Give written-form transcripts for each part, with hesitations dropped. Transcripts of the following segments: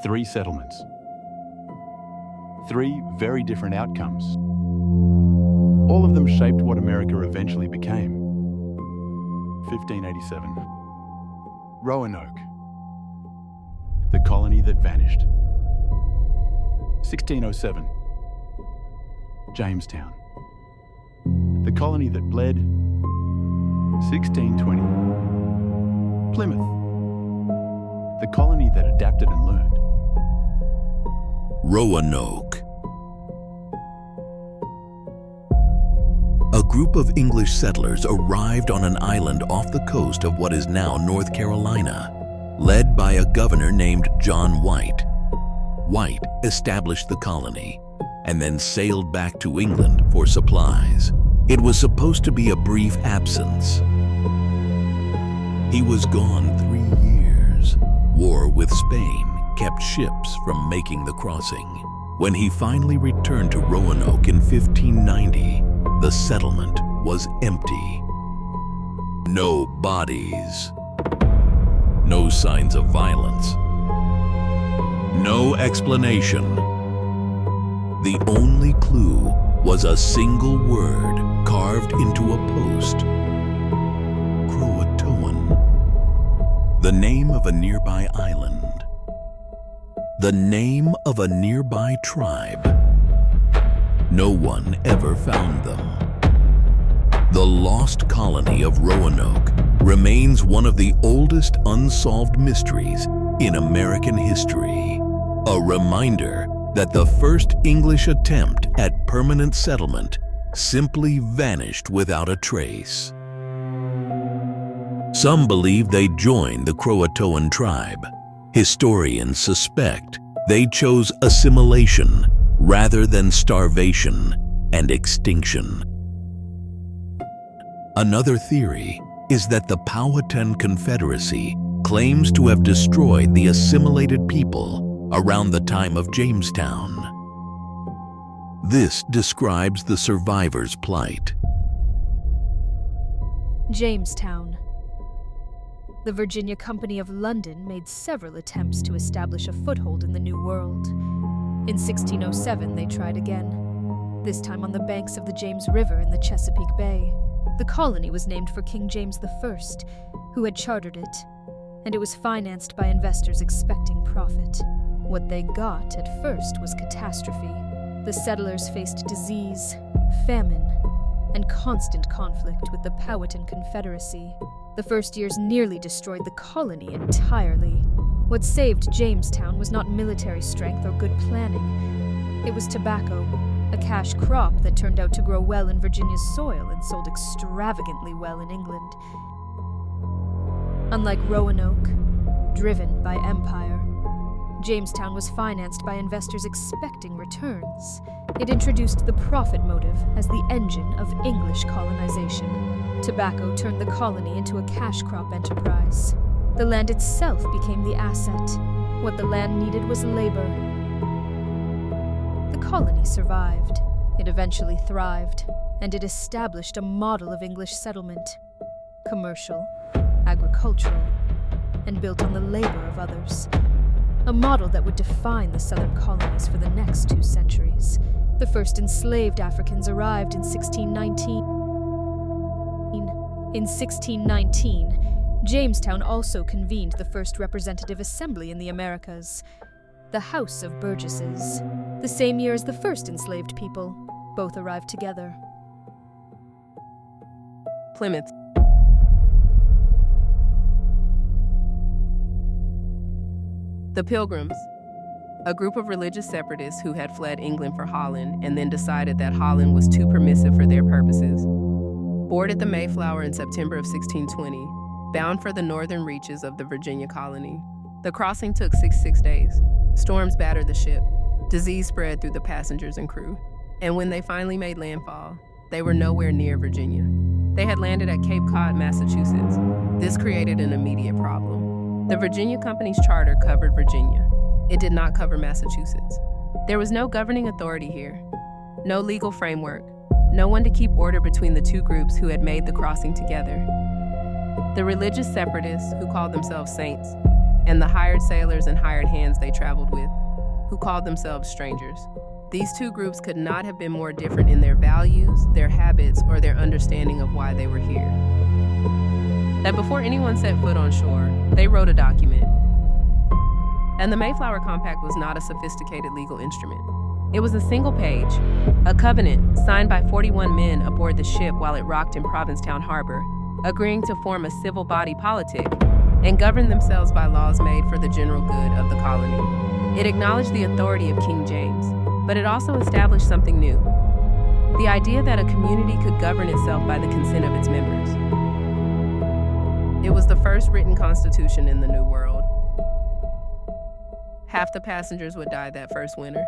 3 settlements. 3 very different outcomes. All of them shaped what America eventually became. 1587. Roanoke, the colony that vanished. 1607. Jamestown, the colony that bled. 1620. Plymouth, the colony that adapted and learned. Roanoke. A group of English settlers arrived on an island off the coast of what is now North Carolina, led by a governor named John White. White established the colony and then sailed back to England for supplies. It was supposed to be a brief absence. He was gone 3 years. War with Spain kept ships from making the crossing. When he finally returned to Roanoke in 1590, the settlement was empty. No bodies. No signs of violence. No explanation. The only clue was a single word carved into a post. Croatoan. The name of a nearby island. The name of a nearby tribe. No one ever found them. The lost colony of Roanoke remains one of the oldest unsolved mysteries in American history. A reminder that the first English attempt at permanent settlement simply vanished without a trace. Some believe they joined the Croatoan tribe. Historians suspect they chose assimilation rather than starvation and extinction. Another theory is that the Powhatan Confederacy claims to have destroyed the assimilated people around the time of Jamestown. This describes the survivors' plight. Jamestown. The Virginia Company of London made several attempts to establish a foothold in the New World. In 1607, they tried again, this time on the banks of the James River in the Chesapeake Bay. The colony was named for King James I, who had chartered it, and it was financed by investors expecting profit. What they got at first was catastrophe. The settlers faced disease, famine, and constant conflict with the Powhatan Confederacy. The first years nearly destroyed the colony entirely. What saved Jamestown was not military strength or good planning. It was tobacco, a cash crop that turned out to grow well in Virginia's soil and sold extravagantly well in England. Unlike Roanoke, driven by empire, Jamestown was financed by investors expecting returns. It introduced the profit motive as the engine of English colonization. Tobacco turned the colony into a cash crop enterprise. The land itself became the asset. What the land needed was labor. The colony survived. It eventually thrived, and it established a model of English settlement: commercial, agricultural, and built on the labor of others. A model that would define the southern colonies for the next 2 centuries. The first enslaved Africans arrived in 1619. In 1619, Jamestown also convened the first representative assembly in the Americas, the House of Burgesses. The same year as the first enslaved people, both arrived together. Plymouth. The Pilgrims, a group of religious separatists who had fled England for Holland and then decided that Holland was too permissive for their purposes, boarded the Mayflower in September of 1620, bound for the northern reaches of the Virginia colony. The crossing took 66 days. Storms battered the ship. Disease spread through the passengers and crew. And when they finally made landfall, they were nowhere near Virginia. They had landed at Cape Cod, Massachusetts. This created an immediate problem. The Virginia Company's charter covered Virginia. It did not cover Massachusetts. There was no governing authority here, no legal framework, no one to keep order between the 2 groups who had made the crossing together. The religious separatists, who called themselves saints, and the hired sailors and hired hands they traveled with, who called themselves strangers. These two groups could not have been more different in their values, their habits, or their understanding of why they were here. That before anyone set foot on shore, they wrote a document. And the Mayflower Compact was not a sophisticated legal instrument. It was a single page, a covenant signed by 41 men aboard the ship while it rocked in Provincetown Harbor, agreeing to form a civil body politic and govern themselves by laws made for the general good of the colony. It acknowledged the authority of King James, but it also established something new: the idea that a community could govern itself by the consent of its members. It was the first written constitution in the New World. Half the passengers would die that first winter.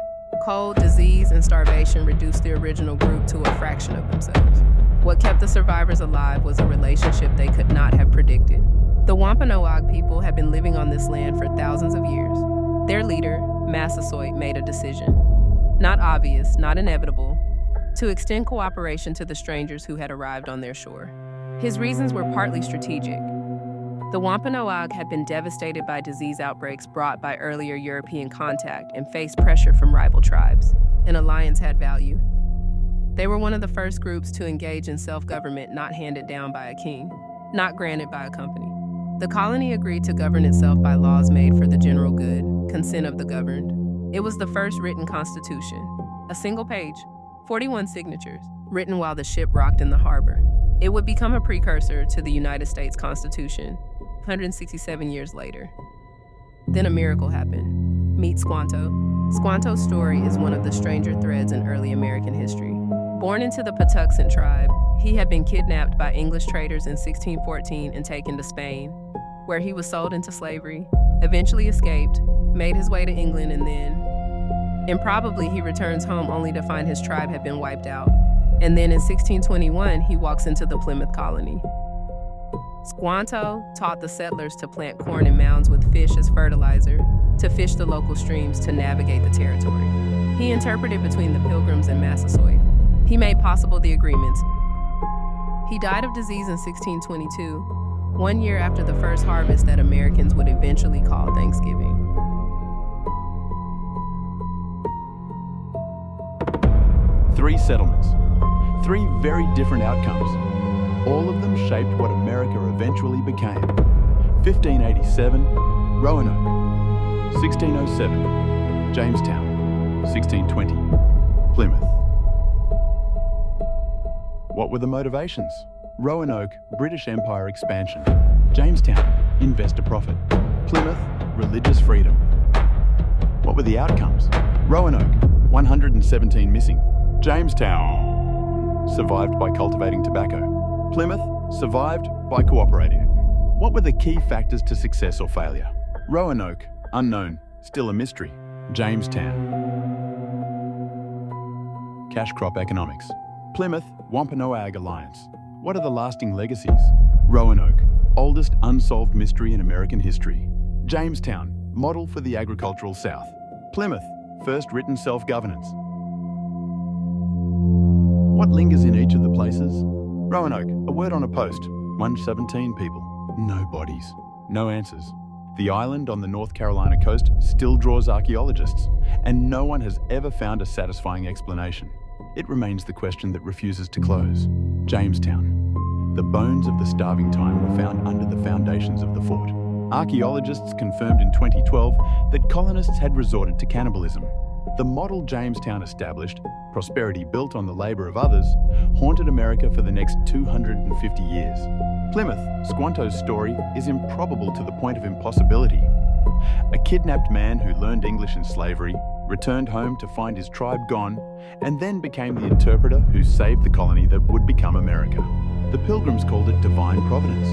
Cold, disease, and starvation reduced the original group to a fraction of themselves. What kept the survivors alive was a relationship they could not have predicted. The Wampanoag people had been living on this land for thousands of years. Their leader, Massasoit, made a decision, not obvious, not inevitable, to extend cooperation to the strangers who had arrived on their shore. His reasons were partly strategic. The Wampanoag had been devastated by disease outbreaks brought by earlier European contact and faced pressure from rival tribes. An alliance had value. They were one of the first groups to engage in self-government not handed down by a king, not granted by a company. The colony agreed to govern itself by laws made for the general good, consent of the governed. It was the first written constitution, a single page, 41 signatures, written while the ship rocked in the harbor. It would become a precursor to the United States Constitution 167 years later. Then a miracle happened. Meet Squanto. Squanto's story is one of the stranger threads in early American history. Born into the Patuxent tribe, he had been kidnapped by English traders in 1614 and taken to Spain, where he was sold into slavery, eventually escaped, made his way to England, and then, improbably, he returns home only to find his tribe had been wiped out. And then in 1621, he walks into the Plymouth colony. Squanto taught the settlers to plant corn in mounds with fish as fertilizer, to fish the local streams, to navigate the territory. He interpreted between the Pilgrims and Massasoit. He made possible the agreements. He died of disease in 1622, 1 year after the first harvest that Americans would eventually call Thanksgiving. Three settlements. Three very different outcomes. All of them shaped what America eventually became. 1587, Roanoke. 1607, Jamestown. 1620, Plymouth. What were the motivations? Roanoke, British Empire expansion. Jamestown, investor profit. Plymouth, religious freedom. What were the outcomes? Roanoke, 117 missing. Jamestown, survived by cultivating tobacco. Plymouth, survived by cooperating. What were the key factors to success or failure? Roanoke, unknown, still a mystery. Jamestown, cash crop economics. Plymouth, Wampanoag alliance. What are the lasting legacies? Roanoke, oldest unsolved mystery in American history. Jamestown, model for the agricultural South. Plymouth, first written self-governance. What lingers in each of the places? Roanoke, a word on a post, 117 people, no bodies, no answers. The island on the North Carolina coast still draws archaeologists, and no one has ever found a satisfying explanation. It remains the question that refuses to close. Jamestown. The bones of the starving time were found under the foundations of the fort. Archaeologists confirmed in 2012 that colonists had resorted to cannibalism. The model Jamestown established, prosperity built on the labor of others, haunted America for the next 250 years. Plymouth, Squanto's story, is improbable to the point of impossibility. A kidnapped man who learned English in slavery, returned home to find his tribe gone, and then became the interpreter who saved the colony that would become America. The Pilgrims called it divine providence.